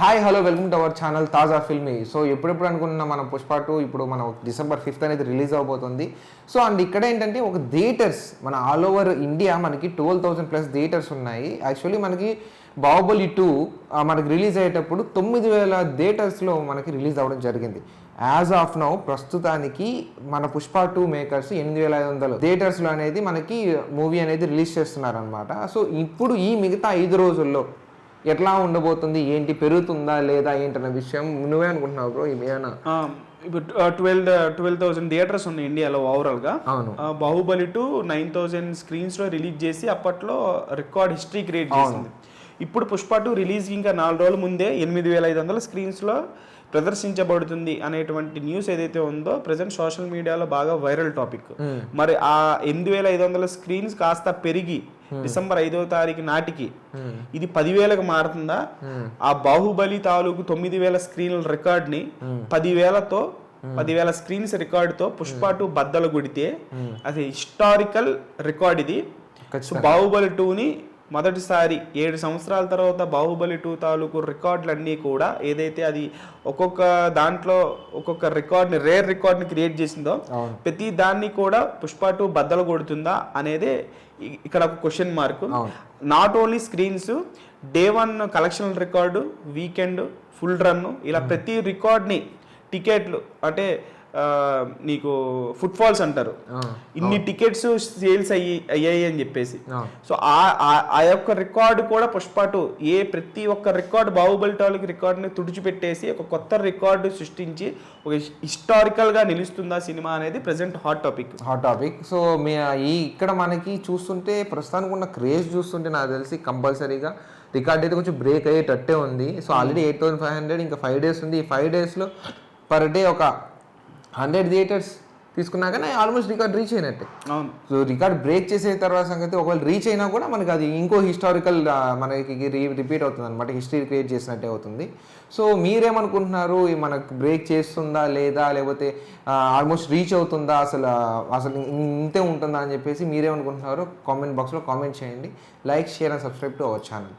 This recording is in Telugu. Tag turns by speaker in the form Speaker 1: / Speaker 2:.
Speaker 1: Hi hello welcome to our channel తాజా ఫిల్మీ. సో ఎప్పుడెప్పుడు అనుకున్న మన పుష్ప 2 ఇప్పుడు మన December 5th అనేది రిలీజ్ అవబోతుంది. సో అండ్ ఇక్కడ ఏంటంటే ఒక థియేటర్స్ మన ఆల్ ఓవర్ ఇండియా మనకి 12,000+ థియేటర్స్ ఉన్నాయి. యాక్చువల్లీ మనకి బాహుబలి 2 మనకి రిలీజ్ అయ్యేటప్పుడు 9,000 థియేటర్స్లో మనకి రిలీజ్ అవ్వడం జరిగింది. యాజ్ ఆఫ్ నౌ ప్రస్తుతానికి మన పుష్ప 2 మేకర్స్ 8,500 థియేటర్స్లో అనేది మనకి మూవీ అనేది రిలీజ్ చేస్తున్నారనమాట. సో ఇప్పుడు ఈ మిగతా 5 రోజుల్లో ఎట్లా ఉండబోతుంది, ఏంటి, పెరుగుతుందా లేదా ఏంటన్న విషయం నువ్వే అనుకుంటున్నావు బ్రో? ఏమైనా
Speaker 2: ఇప్పుడు 12,000 థియేటర్స్ ఉన్నాయి ఇండియాలో ఓవరాల్గా.
Speaker 1: అవును.
Speaker 2: బాహుబలి 2 9,000 స్క్రీన్స్లో రిలీజ్ చేసి అప్పట్లో రికార్డ్ హిస్టరీ క్రియేట్ చేసింది. ఇప్పుడు పుష్ప 2 రిలీజ్ ఇంకా 4 రోజుల ముందే 8,500 స్క్రీన్స్లో ప్రదర్శించబడుతుంది అనేటువంటి న్యూస్ ఏదైతే ఉందో ప్రజెంట్ సోషల్ మీడియాలో బాగా వైరల్ టాపిక్. మరి ఆ 8,500 స్క్రీన్స్ కాస్త పెరిగి December 5వ తారీఖు నాటికి ఇది 10,000కు మారుతుందా? ఆ బాహుబలి తాలూకు 9,000 స్క్రీన్ల రికార్డ్ని 10,000 స్క్రీన్స్ రికార్డుతో పుష్ప 2 బద్దలు కొడితే అది హిస్టారికల్ రికార్డ్. ఇది బాహుబలి 2ని మొదటిసారి 7 సంవత్సరాల తర్వాత బాహుబలి 2 తాలూకు రికార్డులన్నీ కూడా ఏదైతే అది ఒక్కొక్క దాంట్లో ఒక్కొక్క రికార్డ్ని రేర్ రికార్డ్ని క్రియేట్ చేసిందో ప్రతి దాన్ని కూడా పుష్ప 2 బద్దలు కొడుతుందా అనేది ఇక్కడ ఒక question mark. Not only screens, day 1 collection record, weekend, full run, ఇలా ప్రతి రికార్డ్ని టికెట్లు అంటే నీకు ఫుట్ ఫాల్స్ అంటారు, ఇన్ని టికెట్స్ సేల్స్ అయ్యాయి అని చెప్పేసి. సో ఆ యొక్క రికార్డు కూడా పుష్ప 2 ప్రతి ఒక్క రికార్డు బాహుబలి టాలిక్ రికార్డుని తుడిచిపెట్టేసి ఒక కొత్త రికార్డు సృష్టించి ఒక హిస్టారికల్గా నిలుస్తుందా సినిమా అనేది ప్రెసెంట్ హాట్ టాపిక్.
Speaker 1: సో ఇక్కడ మనకి చూస్తుంటే ప్రస్తుతానికి ఉన్న క్రేజ్ చూస్తుంటే నాకు తెలిసి కంపల్సరీగా రికార్డ్ అయితే కొంచెం బ్రేక్ అయ్యేటట్టే ఉంది. సో ఆల్రెడీ 8,500 ఇంకా 5 days ఉంది. ఈ 5 daysలో పర్ డే ఒక 100 థియేటర్స్ తీసుకున్నాకనే ఆల్మోస్ట్ రికార్డ్ రీచ్ అయినట్టే. సో రికార్డ్ బ్రేక్ చేసే తర్వాత సంగతి ఒకవేళ రీచ్ అయినా కూడా మనకి అది ఇంకో హిస్టారికల్ మనకి రిపీట్ అవుతుంది అనమాట, హిస్టరీ క్రియేట్ చేసినట్టే అవుతుంది. సో మీరేమనుకుంటున్నారు, మనకు బ్రేక్ చేస్తుందా లేదా, లేకపోతే ఆల్మోస్ట్ రీచ్ అవుతుందా, అసలు ఇంతే ఉంటుందా అని చెప్పేసి మీరేమనుకుంటున్నారో కామెంట్ బాక్స్లో కామెంట్ చేయండి. Like, share and subscribe to our channel.